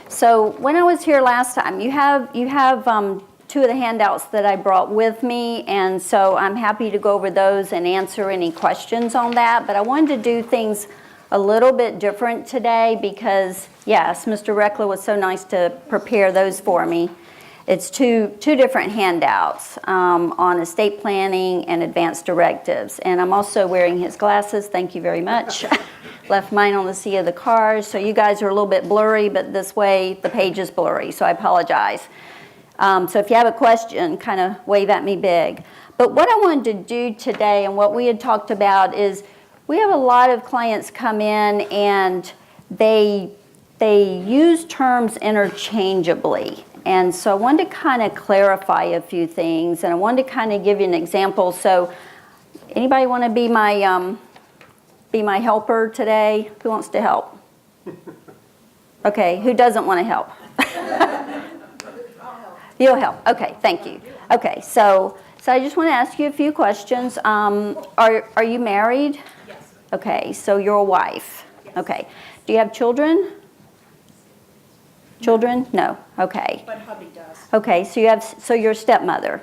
So when I was here last time, you have two of the handouts that I brought with me, and so I'm happy to go over those and answer any questions on that. But I wanted to do things a little bit different today because, yes, Mr. Reckler was so nice to prepare those for me. It's two different handouts on estate planning and advanced directives. And I'm also wearing his glasses. Thank you very much. Left mine on the seat of the car, so you guys are a little bit blurry, but this way the page is blurry, so I apologize. So if you have a question, kind of wave at me big. But what I wanted to do today and what we had talked about is we have a lot of clients come in and they use terms interchangeably. And so I wanted to kind of clarify a few things, and I wanted to kind of give you an example. So anybody want to be my helper today? Who wants to help? Okay, who doesn't want to help? You'll help. Okay, thank you. Okay, so I just want to ask you a few questions. Are you married? Yes. Okay, so you're a wife. Yes. Okay. Do you have children? Children? No. Okay. But hubby does. Okay, so you're a stepmother.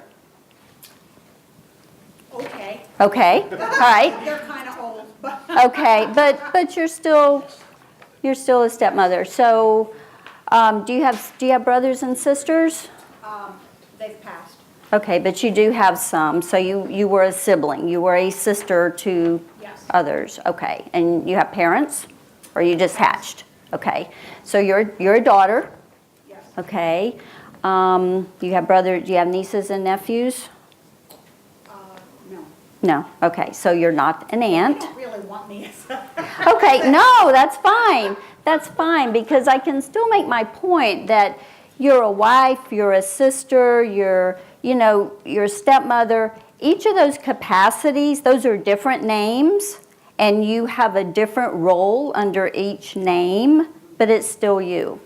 Okay. Okay. All right. They're kind of old, but. Okay, but you're still a stepmother. So do you have brothers and sisters? They've passed. Okay, but you do have some. So you were a sibling. You were a sister to Yes. others. Okay, and you have parents, or you just hatched? Okay, so you're a daughter. Yes. Okay, do you have nieces and nephews? No. No. Okay, so you're not an aunt. They don't really want me as a. Okay, no, that's fine. That's fine, because I can still make my point that you're a wife, you're a sister, you're a stepmother. Each of those capacities, those are different names, and you have a different role under each name, but it's still you.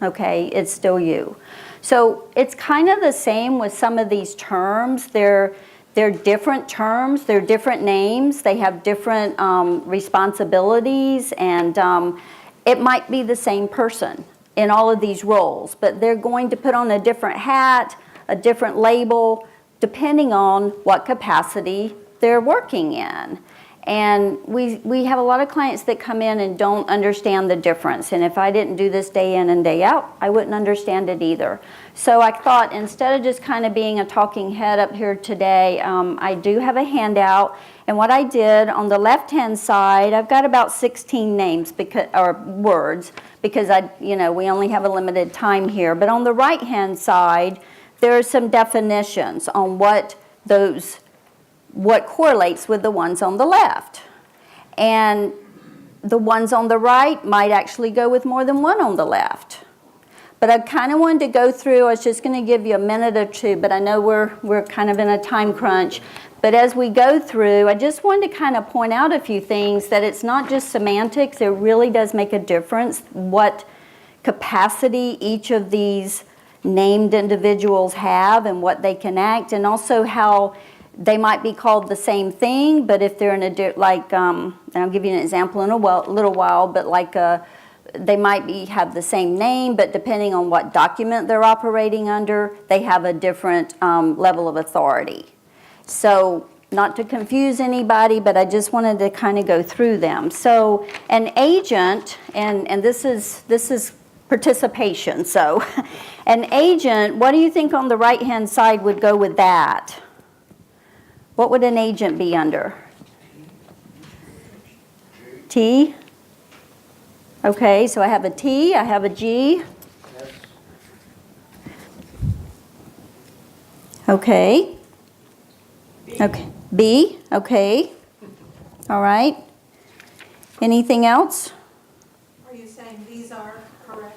Okay, it's still you. So it's kind of the same with some of these terms. They're different terms, they're different names, they have different responsibilities, and it might be the same person in all of these roles, but they're going to put on a different hat, a different label, depending on what capacity they're working in. And we have a lot of clients that come in and don't understand the difference. And if I didn't do this day in and day out, I wouldn't understand it either. So I thought instead of just kind of being a talking head up here today, I do have a handout. And what I did on the left-hand side, I've got about 16 names or words because we only have a limited time here. But on the right-hand side, there are some definitions on what correlates with the ones on the left. And the ones on the right might actually go with more than one on the left. But I kind of wanted to go through, I was just going to give you a minute or two, but I know we're kind of in a time crunch. But as we go through, I just wanted to kind of point out a few things, that it's not just semantics, it really does make a difference what capacity each of these named individuals have and what they can act, and also how they might be called the same thing, but if they're in and I'll give you an example in a little while, but they might have the same name, but depending on what document they're operating under, they have a different level of authority. So not to confuse anybody, but I just wanted to kind of go through them. So an agent, and this is participation, so an agent, what do you think on the right-hand side would go with that? What would an agent be under? T? Okay, so I have a T, I have a G. Okay. Okay. B, okay. All right. Anything else? Are you saying these are correct?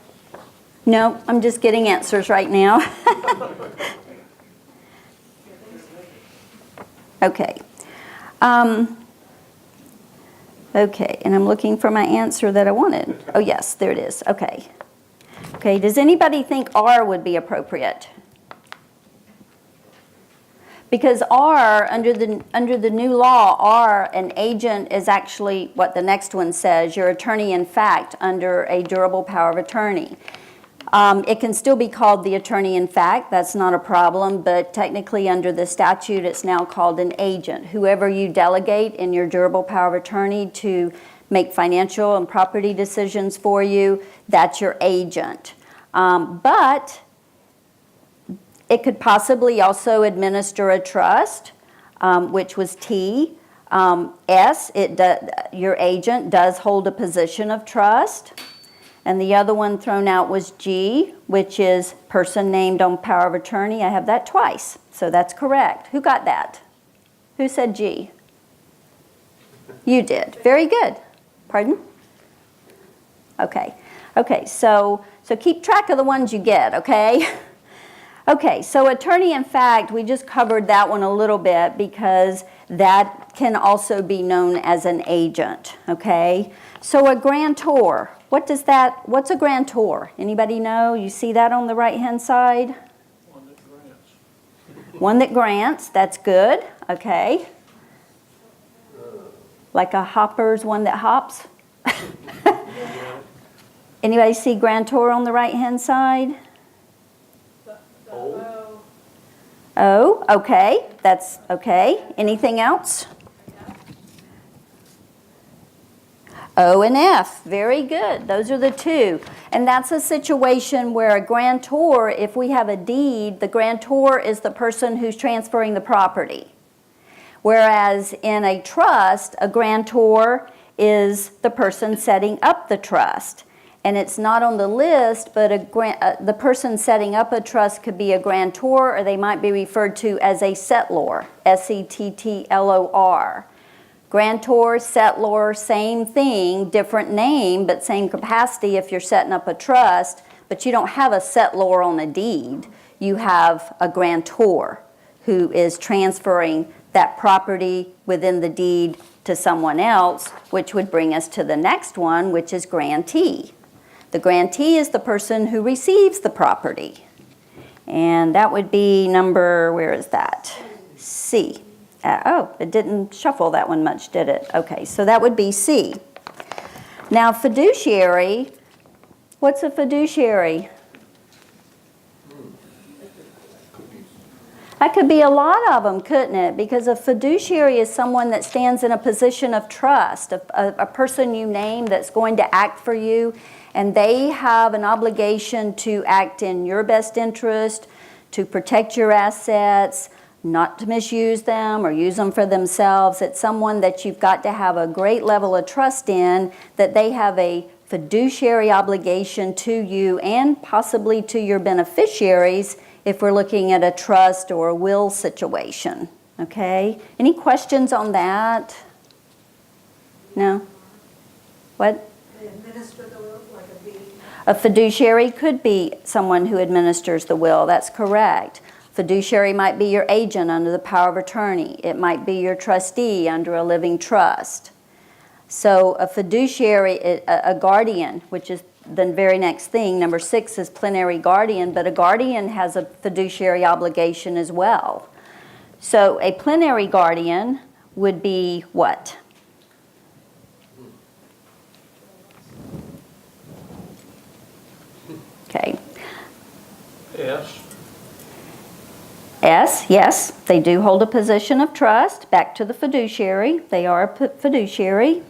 No, I'm just getting answers right now. Okay. Okay, and I'm looking for my answer that I wanted. Oh, yes, there it is. Okay. Okay, does anybody think R would be appropriate? Because R, under the new law, R, an agent is actually what the next one says, your attorney in fact under a durable power of attorney. It can still be called the attorney-in-fact. That's not a problem, but technically under the statute, it's now called an agent. Whoever you delegate in your durable power of attorney to make financial and property decisions for you, that's your agent. But it could possibly also administer a trust, which was T. S, your agent does hold a position of trust. And the other one thrown out was G, which is person named on power of attorney. I have that twice, so that's correct. Who got that? Who said G? You did. Very good. Pardon? Okay. Okay, so keep track of the ones you get, okay? Okay, so attorney-in-fact, we just covered that one a little bit because that can also be known as an agent, okay? So a grantor, what's a grantor? Anybody know? You see that on the right-hand side? One that grants. One that grants, that's good, okay. Like a hopper's one that hops? Anybody see grantor on the right-hand side? Oh, okay, that's okay. Anything else? O and F, very good. Those are the two. And that's a situation where a grantor, if we have a deed, the grantor is the person who's transferring the property. Whereas in a trust, a grantor is the person setting up the trust. And it's not on the list, but the person setting up a trust could be a grantor, or they might be referred to as a settlor, S-E-T-T-L-O-R. Grantor, settlor, same thing, different name, but same capacity if you're setting up a trust, but you don't have a settlor on a deed. You have a grantor who is transferring that property within the deed to someone else, which would bring us to the next one, which is grantee. The grantee is the person who receives the property. And that would be number, where is that? C. Oh, it didn't shuffle that one much, did it? Okay, so that would be C. Now, fiduciary, what's a fiduciary? That could be a lot of them, couldn't it? Because a fiduciary is someone that stands in a position of trust, a person you name that's going to act for you, and they have an obligation to act in your best interest, to protect your assets, not to misuse them or use them for themselves. It's someone that you've got to have a great level of trust in, that they have a fiduciary obligation to you and possibly to your beneficiaries if we're looking at a trust or a will situation. Okay? Any questions on that? No? What? They administer the will like a deed. A fiduciary could be someone who administers the will. That's correct. Fiduciary might be your agent under the power of attorney. It might be your trustee under a living trust. So a fiduciary, a guardian, which is the very next thing, number 6 is plenary guardian, but a guardian has a fiduciary obligation as well. So a plenary guardian would be what? Okay. S. S, yes, they do hold a position of trust. Back to the fiduciary. They are a fiduciary.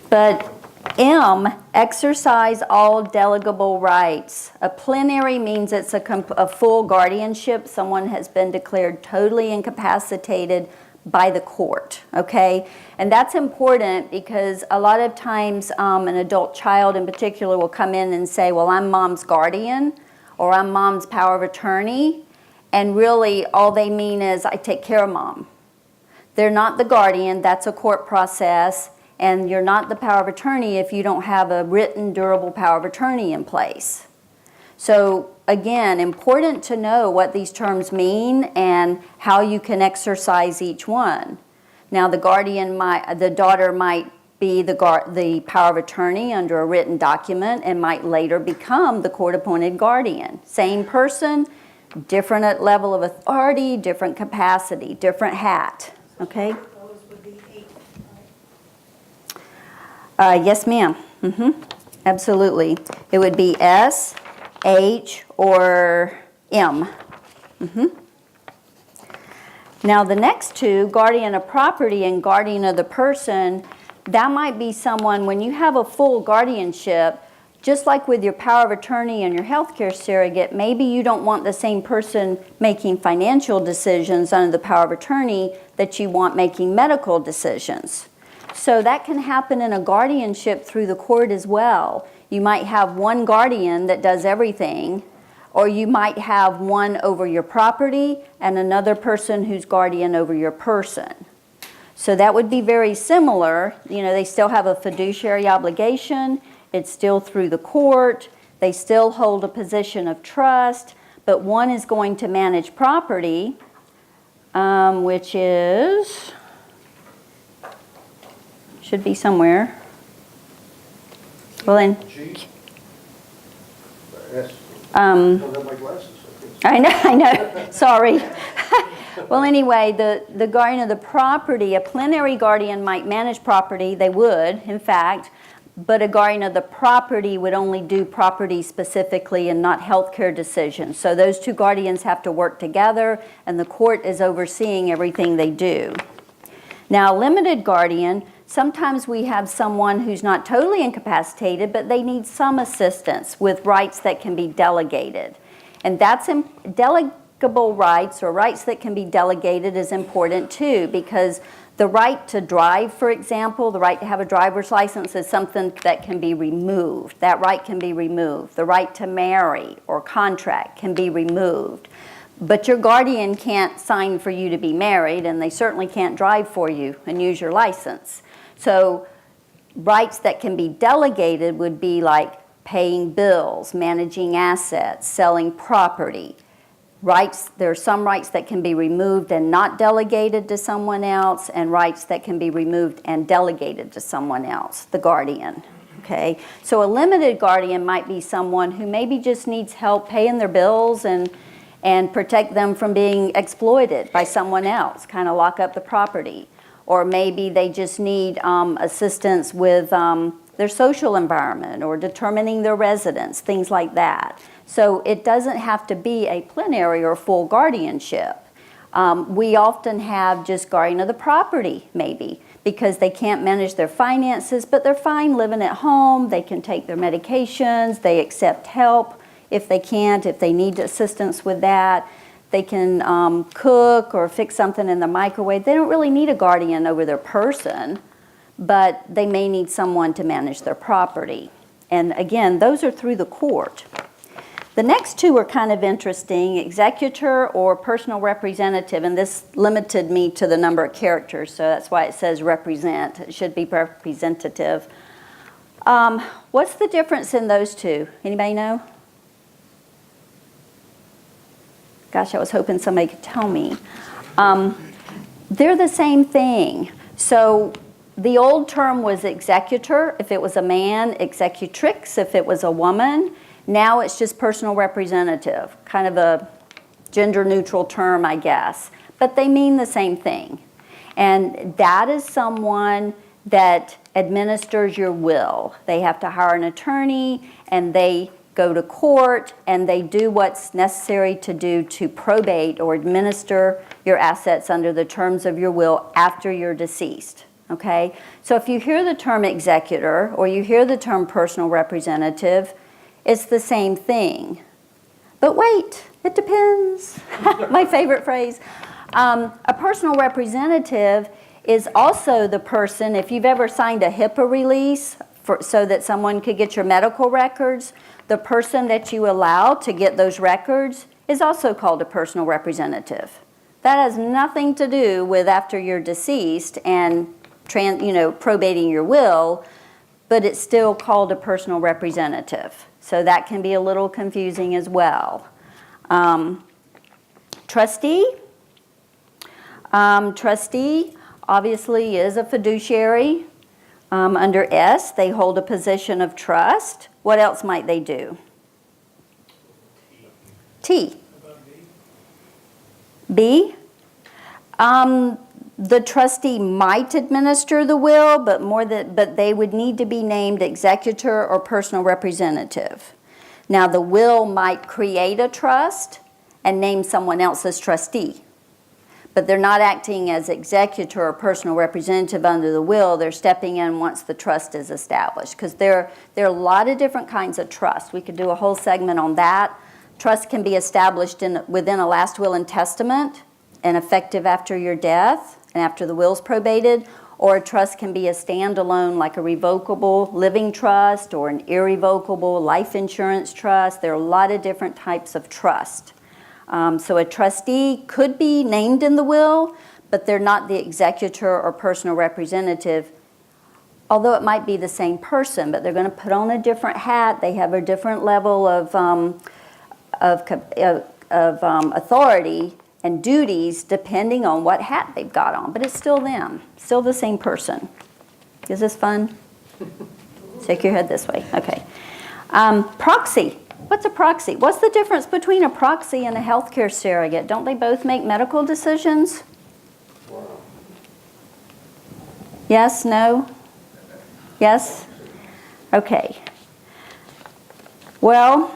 But M, exercise all delegable rights. A plenary means it's a full guardianship. Someone has been declared totally incapacitated by the court, okay? And that's important because a lot of times an adult child in particular will come in and say, well, I'm mom's guardian or I'm mom's power of attorney, and really all they mean is I take care of mom. They're not the guardian, that's a court process, and you're not the power of attorney if you don't have a written durable power of attorney in place. So again, important to know what these terms mean and how you can exercise each one. Now the daughter might be the power of attorney under a written document and might later become the court-appointed guardian. Same person, different level of authority, different capacity, different hat, okay? Those would be 8, right? Yes, ma'am. Absolutely. It would be S, H, or M. Now the next two, guardian of property and guardian of the person, that might be someone, when you have a full guardianship, just like with your power of attorney and your healthcare surrogate, maybe you don't want the same person making financial decisions under the power of attorney that you want making medical decisions. So that can happen in a guardianship through the court as well. You might have one guardian that does everything, or you might have one over your property and another person who's guardian over your person. So that would be very similar. You know, they still have a fiduciary obligation. It's still through the court. They still hold a position of trust, but one is going to manage property, which is, should be somewhere. Well, then, G? S. I don't have my glasses. I think. I know, sorry. Well, anyway, the guardian of the property, a plenary guardian might manage property, they would, in fact, but a guardian of the property would only do property specifically and not healthcare decisions. So those two guardians have to work together, and the court is overseeing everything they do. Now, a limited guardian, sometimes we have someone who's not totally incapacitated, but they need some assistance with rights that can be delegated. And that's delegable rights, or rights that can be delegated, is important too, because the right to drive, for example, the right to have a driver's license is something that can be removed. That right can be removed. The right to marry or contract can be removed. But your guardian can't sign for you to be married, and they certainly can't drive for you and use your license. So rights that can be delegated would be like paying bills, managing assets, selling property. Rights, there are some rights that can be removed and not delegated to someone else, and rights that can be removed and delegated to someone else, the guardian. Okay? So a limited guardian might be someone who maybe just needs help paying their bills and protect them from being exploited by someone else, kind of lock up the property. Or maybe they just need assistance with their social environment or determining their residence, things like that. So it doesn't have to be a plenary or full guardianship. We often have just guardian of the property, maybe, because they can't manage their finances, but they're fine living at home. They can take their medications. They accept help if they can't, if they need assistance with that. They can cook or fix something in the microwave. They don't really need a guardian over their person, but they may need someone to manage their property. And again, those are through the court. The next two are kind of interesting, executor or personal representative, and this limited me to the number of characters, so that's why it says represent. It should be representative. What's the difference in those two? Anybody know? Gosh, I was hoping somebody could tell me. They're the same thing. So the old term was executor if it was a man, executrix if it was a woman. Now it's just personal representative, kind of a gender-neutral term, I guess. But they mean the same thing. And that is someone that administers your will. They have to hire an attorney, and they go to court, and they do what's necessary to do to probate or administer your assets under the terms of your will after you're deceased. Okay? So if you hear the term executor or you hear the term personal representative, it's the same thing. But wait, it depends. My favorite phrase. A personal representative is also the person, if you've ever signed a HIPAA release so that someone could get your medical records, the person that you allow to get those records is also called a personal representative. That has nothing to do with after you're deceased and probating your will, but it's still called a personal representative. So that can be a little confusing as well. Trustee. Trustee obviously is a fiduciary. Under S, they hold a position of trust. What else might they do? T. B. The trustee might administer the will, but they would need to be named executor or personal representative. Now, the will might create a trust and name someone else as trustee, but they're not acting as executor or personal representative under the will. They're stepping in once the trust is established, because there are a lot of different kinds of trusts. We could do a whole segment on that. Trust can be established within a last will and testament and effective after your death and after the will's probated, or a trust can be a standalone, like a revocable living trust or an irrevocable life insurance trust. There are a lot of different types of trust. So a trustee could be named in the will, but they're not the executor or personal representative, although it might be the same person, but they're going to put on a different hat. They have a different level of authority and duties depending on what hat they've got on, but it's still them, still the same person. Is this fun? Shake your head this way. Okay. Proxy. What's a proxy? What's the difference between a proxy and a healthcare surrogate? Don't they both make medical decisions? Yes? No? Yes? Okay. Well,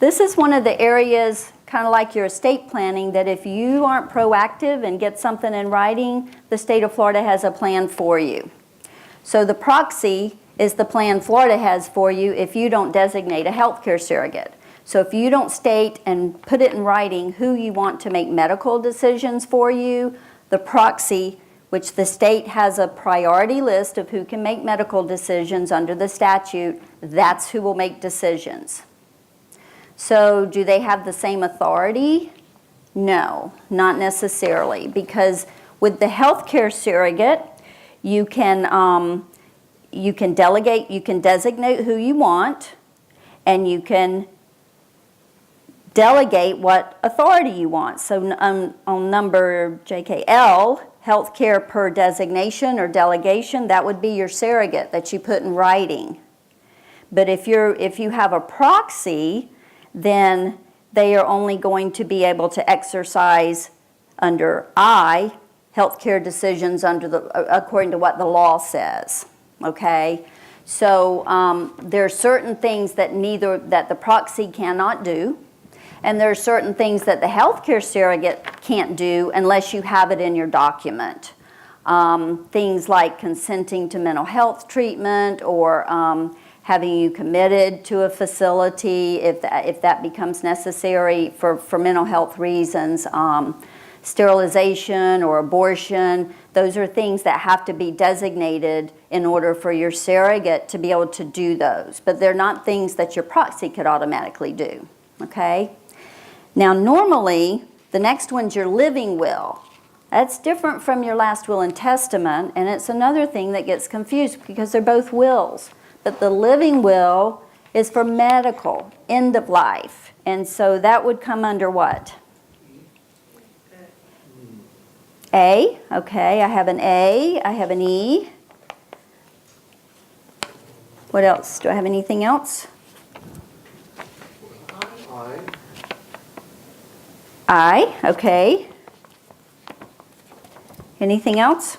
this is one of the areas, kind of like your estate planning, that if you aren't proactive and get something in writing, the state of Florida has a plan for you. So the proxy is the plan Florida has for you if you don't designate a healthcare surrogate. So if you don't state and put it in writing who you want to make medical decisions for you, the proxy, which the state has a priority list of who can make medical decisions under the statute, that's who will make decisions. So do they have the same authority? No, not necessarily, because with the healthcare surrogate, you can delegate, you can designate who you want, and you can delegate what authority you want. So on number JKL, healthcare per designation or delegation, that would be your surrogate that you put in writing. But if you have a proxy, then they are only going to be able to exercise under I, healthcare decisions according to what the law says. Okay, so there are certain things that the proxy cannot do, and there are certain things that the healthcare surrogate can't do unless you have it in your document. Things like consenting to mental health treatment, or having you committed to a facility if that becomes necessary for mental health reasons. Sterilization or abortion, those are things that have to be designated in order for your surrogate to be able to do those. But they're not things that your proxy could automatically do, okay? Now normally, the next one's your living will. That's different from your last will and testament, and it's another thing that gets confused because they're both wills. But the living will is for medical, end of life, and so that would come under what? A, okay, I have an A, I have an E. What else? Do I have anything else? I, okay. Anything else?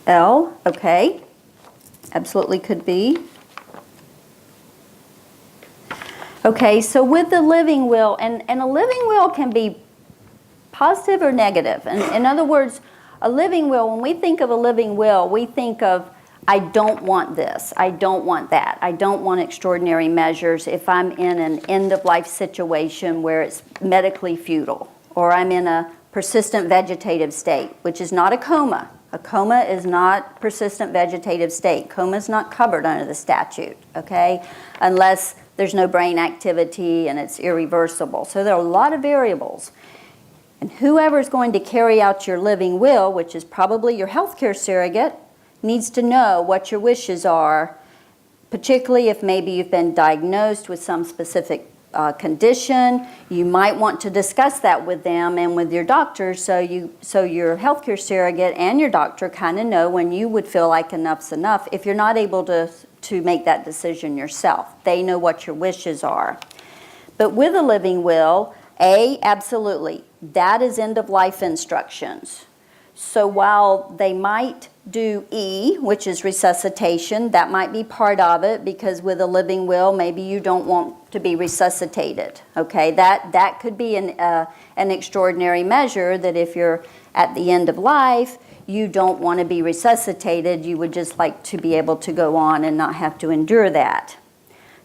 L, okay. Absolutely could be. Okay, so with the living will, and a living will can be positive or negative. And in other words, a living will, when we think of a living will, we think of, I don't want this, I don't want that, I don't want extraordinary measures if I'm in an end-of-life situation where it's medically futile, or I'm in a persistent vegetative state, which is not a coma. A coma is not persistent vegetative state. Coma is not covered under the statute, okay, unless there's no brain activity and it's irreversible. So there are a lot of variables. And whoever's going to carry out your living will, which is probably your healthcare surrogate, needs to know what your wishes are, particularly if maybe you've been diagnosed with some specific condition. You might want to discuss that with them and with your doctor, so your healthcare surrogate and your doctor kind of know when you would feel like enough's enough. If you're not able to make that decision yourself, they know what your wishes are. But with a living will, A, absolutely. that is end-of-life instructions. So while they might do E, which is resuscitation, that might be part of it, because with a living will, maybe you don't want to be resuscitated, okay? That could be an extraordinary measure, that if you're at the end of life, you don't want to be resuscitated, you would just like to be able to go on and not have to endure that.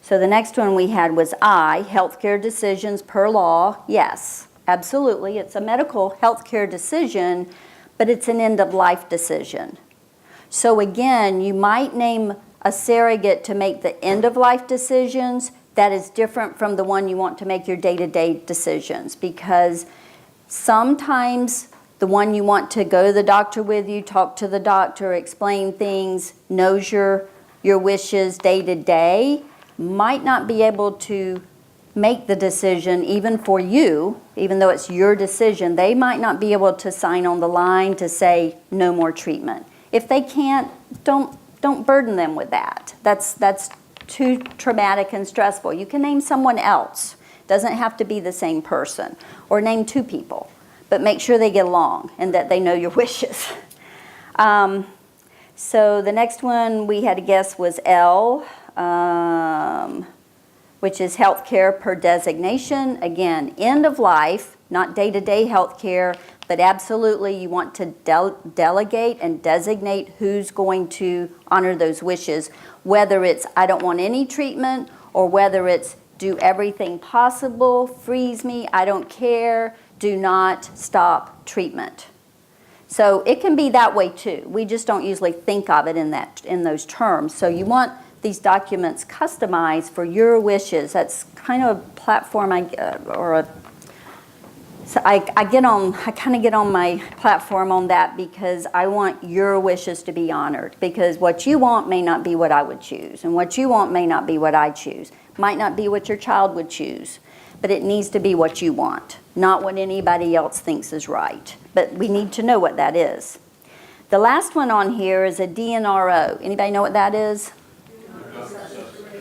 So the next one we had was I, healthcare decisions per law. Yes, absolutely, it's a medical healthcare decision, but it's an end-of-life decision. So again, you might name a surrogate to make the end-of-life decisions that is different from the one you want to make your day-to-day decisions, because sometimes the one you want to go to the doctor with you, talk to the doctor, explain things, knows your wishes day-to-day, might not be able to make the decision even for you, even though it's your decision. They might not be able to sign on the line to say no more treatment. If they can't, don't burden them with that. That's too traumatic and stressful. You can name someone else. Doesn't have to be the same person. Or name two people. But make sure they get along and that they know your wishes. So the next one we had to guess was L, which is health care per designation. Again, end of life, not day-to-day health care, but absolutely you want to delegate and designate who's going to honor those wishes, whether it's I don't want any treatment, or whether it's do everything possible, freeze me, I don't care, do not stop treatment. So it can be that way too. We just don't usually think of it in those terms. So you want these documents customized for your wishes. That's kind of a platform I kind of get on my platform on that, because I want your wishes to be honored, because what you want may not be what I would choose, and what you want may not be what I choose. Might not be what your child would choose, but it needs to be what you want, not what anybody else thinks is right. But we need to know what that is. The last one on here is a DNRO. Anybody know what that is?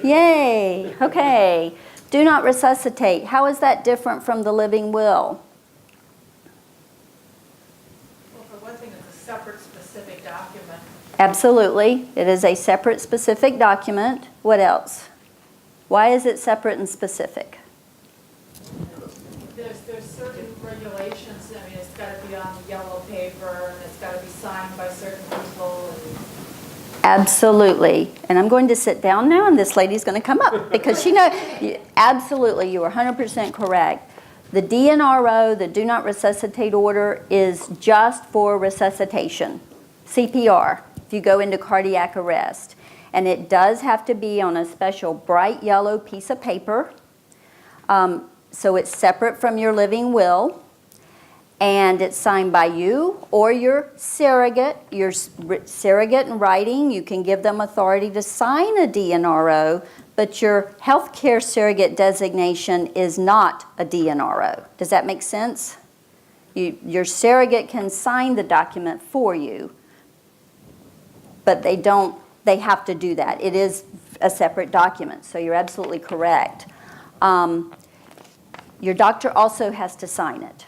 Yay, okay. Do not resuscitate. How is that different from the living will? Well, for one thing, it's a separate specific document. Absolutely. It is a separate specific document. What else? Why is it separate and specific? There's certain regulations. I mean, it's got to be on the yellow paper, and it's got to be signed by certain people. Absolutely. And I'm going to sit down now, and this lady's going to come up, because absolutely, you are 100% correct. The DNRO, the Do Not Resuscitate Order, is just for resuscitation, CPR, if you go into cardiac arrest. And it does have to be on a special bright yellow piece of paper. So it's separate from your living will. And it's signed by you or your surrogate. Your surrogate in writing, you can give them authority to sign a DNRO, but your healthcare surrogate designation is not a DNRO. Does that make sense? Your surrogate can sign the document for you, but they have to do that. It is a separate document, so you're absolutely correct. Your doctor also has to sign it.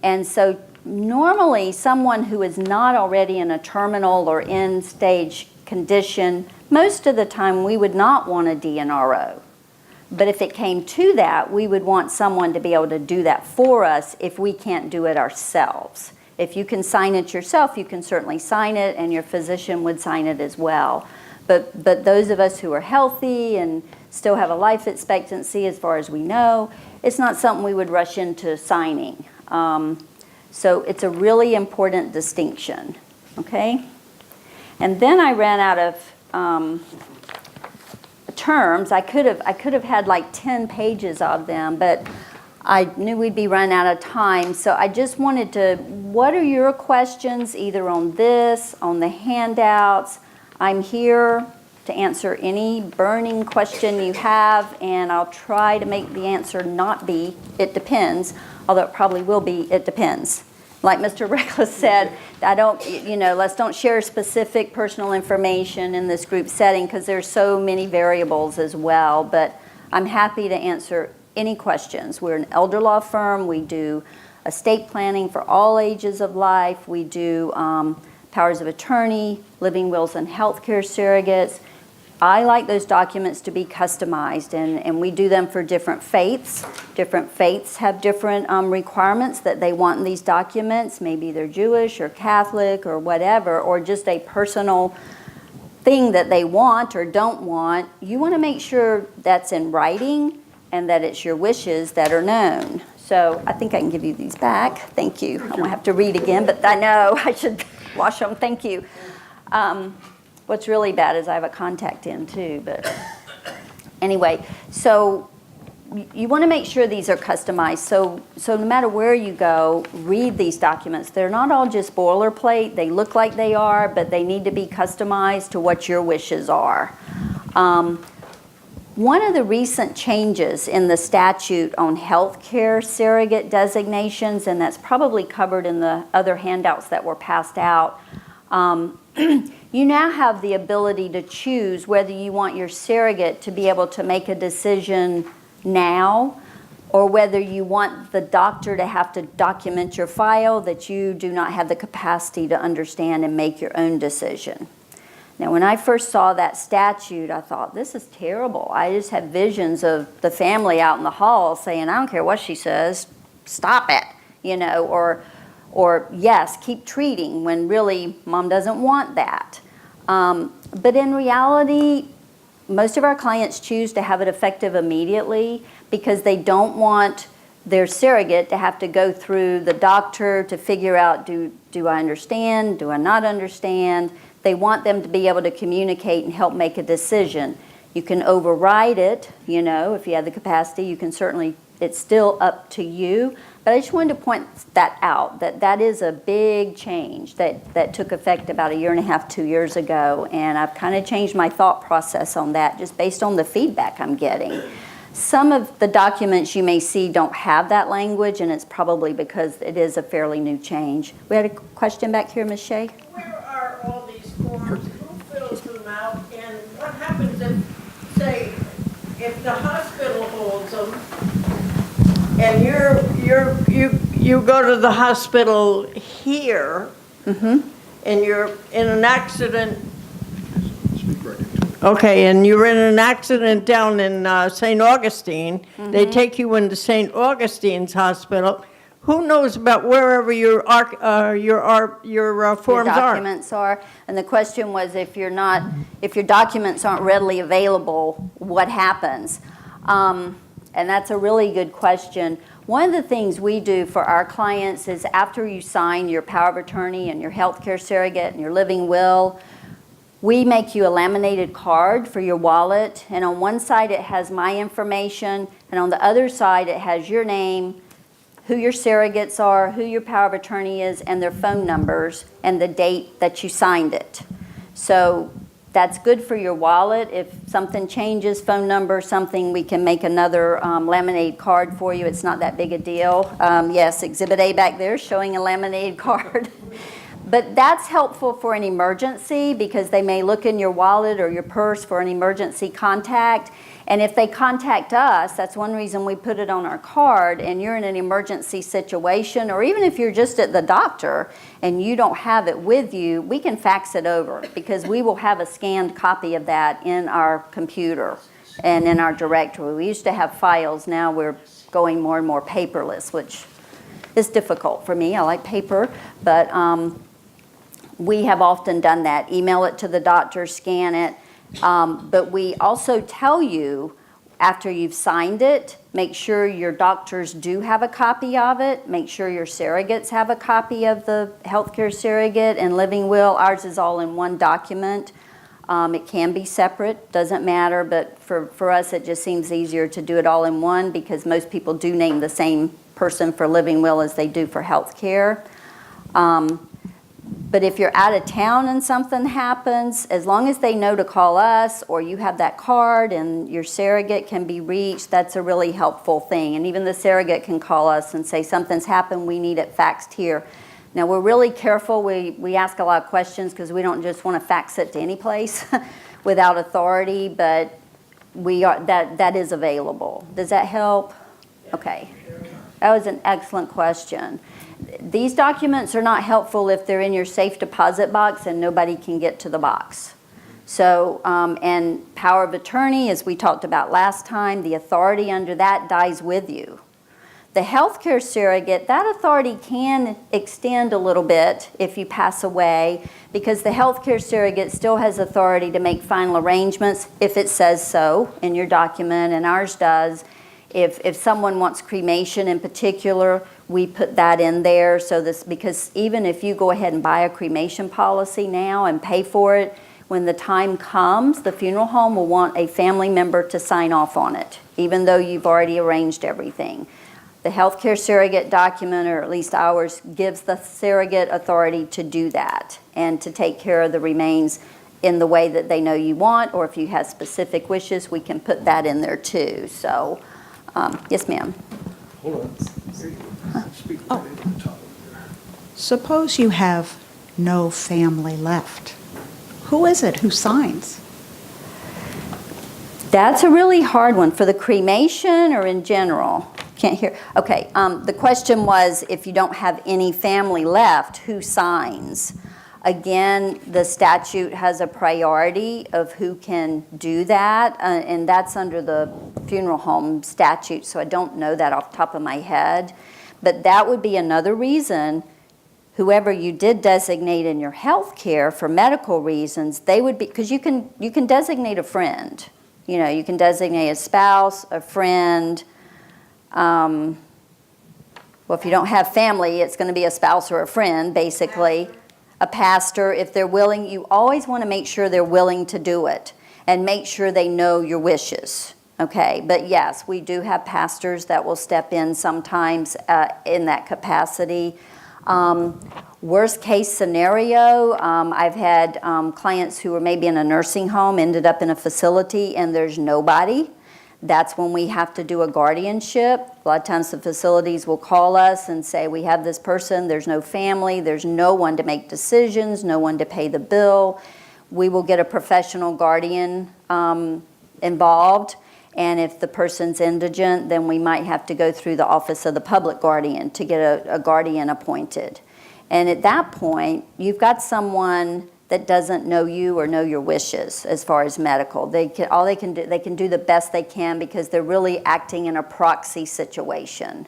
And so normally someone who is not already in a terminal or end stage condition, most of the time we would not want a DNRO. But if it came to that, we would want someone to be able to do that for us if we can't do it ourselves. If you can sign it yourself, you can certainly sign it, and your physician would sign it as well. But those of us who are healthy and still have a life expectancy as far as we know, it's not something we would rush into signing. So it's a really important distinction, okay? And then I ran out of terms. I could have had like 10 pages of them, but I knew we'd be running out of time, so I just wanted to, what are your questions either on this, on the handouts? I'm here to answer any burning question you have, and I'll try to make the answer not be, it depends, although it probably will be, it depends. Like Mr. Reckless said, let's don't share specific personal information in this group setting because there's so many variables as well, but I'm happy to answer any questions. We're an elder law firm. We do estate planning for all ages of life. We do powers of attorney, living wills and healthcare surrogates. I like those documents to be customized, and we do them for different faiths. Different faiths have different requirements that they want in these documents. Maybe they're Jewish or Catholic or whatever, or just a personal thing that they want or don't want. You want to make sure that's in writing and that it's your wishes that are known. So I think I can give you these back. Thank you. I won't have to read again, but I know I should wash them. Thank you. What's really bad is I have a contact in too, but anyway, so you want to make sure these are customized. So no matter where you go, read these documents. They're not all just boilerplate. They look like they are, but they need to be customized to what your wishes are. One of the recent changes in the statute on healthcare surrogate designations, and that's probably covered in the other handouts that were passed out, you now have the ability to choose whether you want your surrogate to be able to make a decision now, or whether you want the doctor to have to document your file that you do not have the capacity to understand and make your own decision. Now, when I first saw that statute, I thought, this is terrible. I just had visions of the family out in the hall saying, I don't care what she says, stop it, or yes, keep treating, when really mom doesn't want that. But in reality, most of our clients choose to have it effective immediately because they don't want their surrogate to have to go through the doctor to figure out, do I understand, do I not understand? They want them to be able to communicate and help make a decision. You can override it, if you have the capacity, you can certainly, it's still up to you. But I just wanted to point that out, that is a big change that took effect about 1.5 years, 2 years ago. And I've kind of changed my thought process on that just based on the feedback I'm getting. Some of the documents you may see don't have that language, and it's probably because it is a fairly new change. We had a question back here, Ms. Shea? Where are all these forms? Who fills them out? And what happens if, say, if the hospital holds them and you go to the hospital here and you're in an accident? Okay, and you're in an accident down in St. Augustine. They take you into St. Augustine's hospital. Who knows about wherever your forms are? Documents are. And the question was, if your documents aren't readily available, what happens? And that's a really good question. One of the things we do for our clients is after you sign your power of attorney and your healthcare surrogate and your living will, we make you a laminated card for your wallet, and on one side it has my information, and on the other side it has your name, who your surrogates are, who your power of attorney is, and their phone numbers, and the date that you signed it. So that's good for your wallet. If something changes, phone number, something, we can make another laminated card for you. It's not that big a deal. Yes, Exhibit A back there showing a laminated card. But that's helpful for an emergency because they may look in your wallet or your purse for an emergency contact. And if they contact us, that's one reason we put it on our card, and you're in an emergency situation, or even if you're just at the doctor and you don't have it with you, we can fax it over because we will have a scanned copy of that in our computer and in our directory. We used to have files. Now we're going more and more paperless, which is difficult for me. I like paper, but we have often done that. Email it to the doctor, scan it. But we also tell you after you've signed it, make sure your doctors do have a copy of it. Make sure your surrogates have a copy of the healthcare surrogate and living will. Ours is all in one document. It can be separate, doesn't matter, but for us it just seems easier to do it all in one because most people do name the same person for living will as they do for healthcare. But if you're out of town and something happens, as long as they know to call us or you have that card and your surrogate can be reached, that's a really helpful thing. And even the surrogate can call us and say, something's happened, we need it faxed here. Now, we're really careful. We ask a lot of questions because we don't just want to fax it to any place without authority, but that is available. Does that help? Okay. That was an excellent question. These documents are not helpful if they're in your safe deposit box and nobody can get to the box. So, and power of attorney, as we talked about last time, the authority under that dies with you. The healthcare surrogate, that authority can extend a little bit if you pass away, because the healthcare surrogate still has authority to make final arrangements if it says so in your document, and ours does. If someone wants cremation in particular, we put that in there. So this, because even if you go ahead and buy a cremation policy now and pay for it, when the time comes, the funeral home will want a family member to sign off on it, even though you've already arranged everything. The healthcare surrogate document, or at least ours, gives the surrogate authority to do that and to take care of the remains in the way that they know you want, or if you have specific wishes, we can put that in there too. So, yes, ma'am. Hold on. Speak right into the top of there. Suppose you have no family left. Who is it who signs? That's a really hard one. For the cremation or in general? Can't hear. Okay, the question was, if you don't have any family left, who signs? Again, the statute has a priority of who can do that, and that's under the funeral home statute, so I don't know that off the top of my head. But that would be another reason, whoever you did designate in your health care for medical reasons, they would be, because you can designate a friend. You know, you can designate a spouse, a friend. Well, if you don't have family, it's going to be a spouse or a friend, basically. A pastor, if they're willing. You always want to make sure they're willing to do it and make sure they know your wishes, okay? But yes, we do have pastors that will step in sometimes in that capacity. Worst case scenario, I've had clients who were maybe in a nursing home, ended up in a facility, and there's nobody. That's when we have to do a guardianship. A lot of times the facilities will call us and say, we have this person, there's no family, there's no one to make decisions, no one to pay the bill. We will get a professional guardian involved, and if the person's indigent, then we might have to go through the Office of the Public Guardian to get a guardian appointed. And at that point, you've got someone that doesn't know you or know your wishes as far as medical. They can do the best they can because they're really acting in a proxy situation.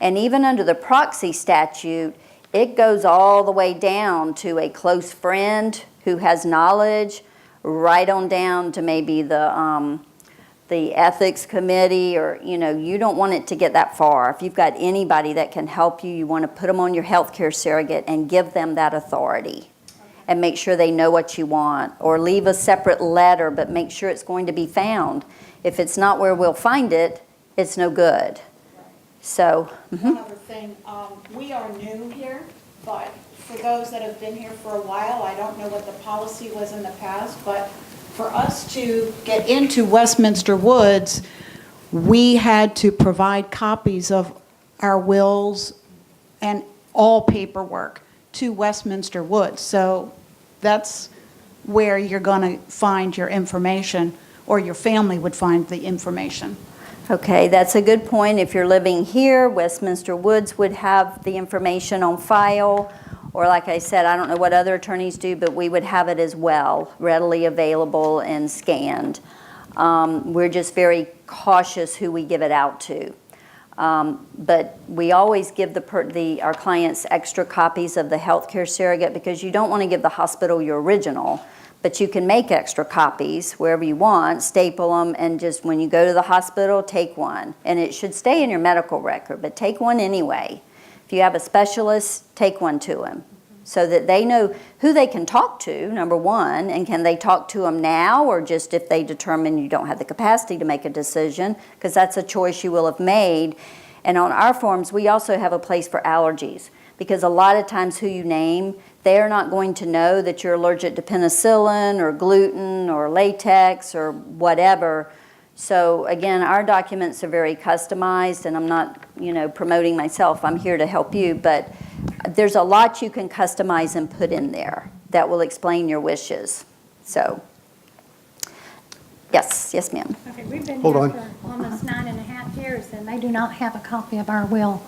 And even under the proxy statute, it goes all the way down to a close friend who has knowledge, right on down to maybe the ethics committee, or you don't want it to get that far. If you've got anybody that can help you, you want to put them on your healthcare surrogate and give them that authority. And make sure they know what you want, or leave a separate letter, but make sure it's going to be found. If it's not where we'll find it, it's no good. So, One other thing, we are new here, but for those that have been here for a while, I don't know what the policy was in the past, but for us to get into Westminster Woods, we had to provide copies of our wills and all paperwork to Westminster Woods. So that's where you're going to find your information, or your family would find the information. okay, that's a good point. If you're living here, Westminster Woods would have the information on file. Or like I said, I don't know what other attorneys do, but we would have it as well, readily available and scanned. We're just very cautious who we give it out to. But we always give our clients extra copies of the healthcare surrogate, because you don't want to give the hospital your original, but you can make extra copies wherever you want, staple them, and just when you go to the hospital, take one. And it should stay in your medical record, but take one anyway. If you have a specialist, take one to them so that they know who they can talk to, number one, and can they talk to them now, or just if they determine you don't have the capacity to make a decision, because that's a choice you will have made. And on our forms, we also have a place for allergies, because a lot of times who you name, they're not going to know that you're allergic to penicillin or gluten or latex or whatever. So again, our documents are very customized, and I'm not, promoting myself. I'm here to help you, but there's a lot you can customize and put in there that will explain your wishes. So Yes, yes, ma'am. Okay, we've been Hold here on. for almost 9.5 years, and they do not have a copy of our will.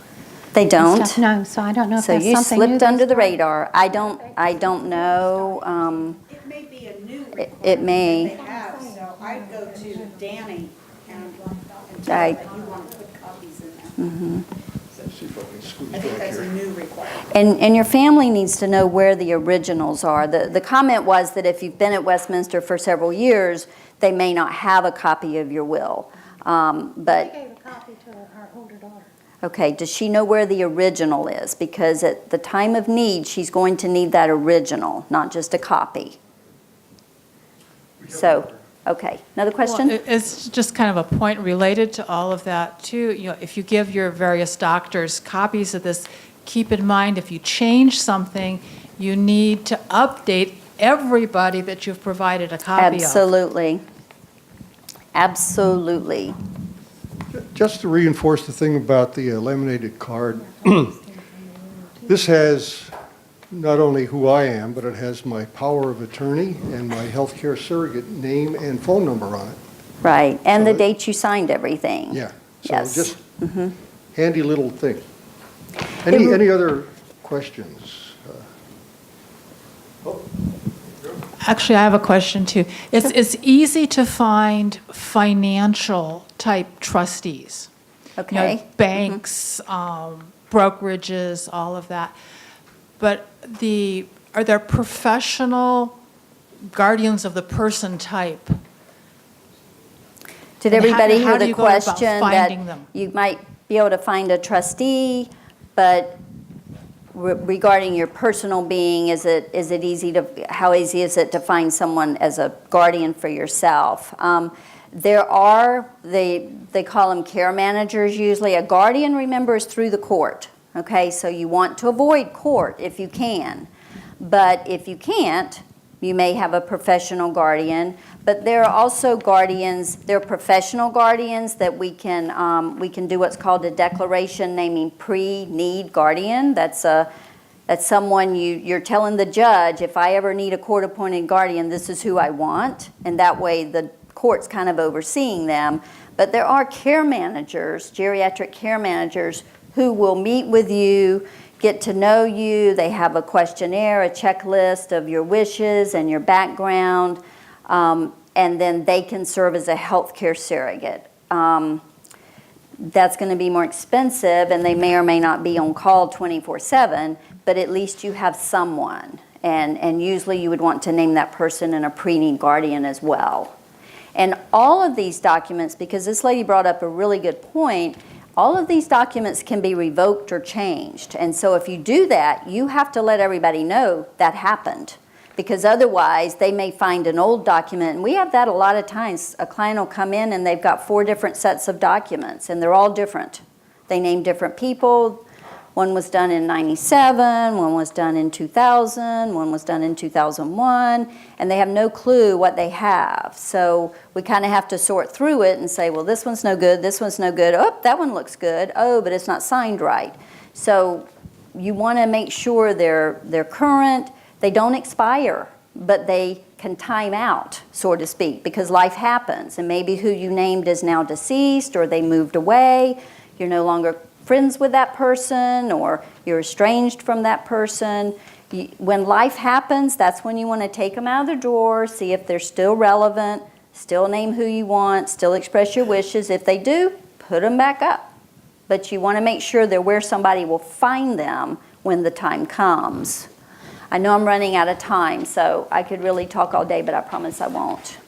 They and don't? stuff. No, so I don't know if So that's you something new. slipped they under the started. radar. I don't know. It may be a new It requirement may. that they have, so I'd go to Danny and tell I- her that you want to put copies in there. See if I can squeeze I think back that's a here. new requirement. And your family needs to know where the originals are. The comment was that if you've been at Westminster for several years, they may not have a copy of your will. We But, gave a copy to our older daughter. okay, does she know where the original is? Because at the time of need, she's going to need that original, not just a copy. So, okay, another question? Well, it's just kind of a point related to all of that, too. You know, if you give your various doctors copies of this, keep in mind, if you change something, you need to update everybody that you've provided a copy of. Absolutely. Absolutely. Just to reinforce the thing about the laminated card, this has not only who I am, but it has my power of attorney and my healthcare surrogate name and phone number on it. Right, and the So- date you signed everything. Yeah. Yes. So just handy little thing. Any other questions? Actually, I have a question, too. It's easy to find financial type trustees. You know, Okay. banks, brokerages, all of that. But are there professional guardians of the person type? Did And everybody how hear do the you go about question that finding them? you might be able to find a trustee, but regarding your personal being, how easy is it to find someone as a guardian for yourself? There are, they call them care managers usually. A guardian, remember, is through the court. Okay, so you want to avoid court if you can. But if you can't, you may have a professional guardian. But there are also guardians, there are professional guardians that we can do what's called a declaration naming pre-need guardian. That's someone you're telling the judge, if I ever need a court-appointed guardian, this is who I want. And that way the court's kind of overseeing them. But there are care managers, geriatric care managers, who will meet with you, get to know you. They have a questionnaire, a checklist of your wishes and your background, and then they can serve as a healthcare surrogate. That's going to be more expensive, and they may or may not be on call 24/7, but at least you have someone. And usually you would want to name that person in a pre-need guardian as well. And all of these documents, because this lady brought up a really good point, all of these documents can be revoked or changed. And so if you do that, you have to let everybody know that happened. Because otherwise, they may find an old document. And we have that a lot of times. A client will come in and they've got 4 different sets of documents, and they're all different. They name different people. One was done in 97, one was done in 2000, one was done in 2001, and they have no clue what they have. So we kind of have to sort through it and say, well, this one's no good, this one's no good. Oh, that one looks good. Oh, but it's not signed right. So you want to make sure they're current. They don't expire, but they can time out, so to speak, because life happens. And maybe who you named is now deceased, or they moved away. You're no longer friends with that person, or you're estranged from that person. When life happens, that's when you want to take them out of the drawer, see if they're still relevant, still name who you want, still express your wishes. If they do, put them back up. But you want to make sure they're where somebody will find them when the time comes. I know I'm running out of time, so I could really talk all day, but I promise I won't.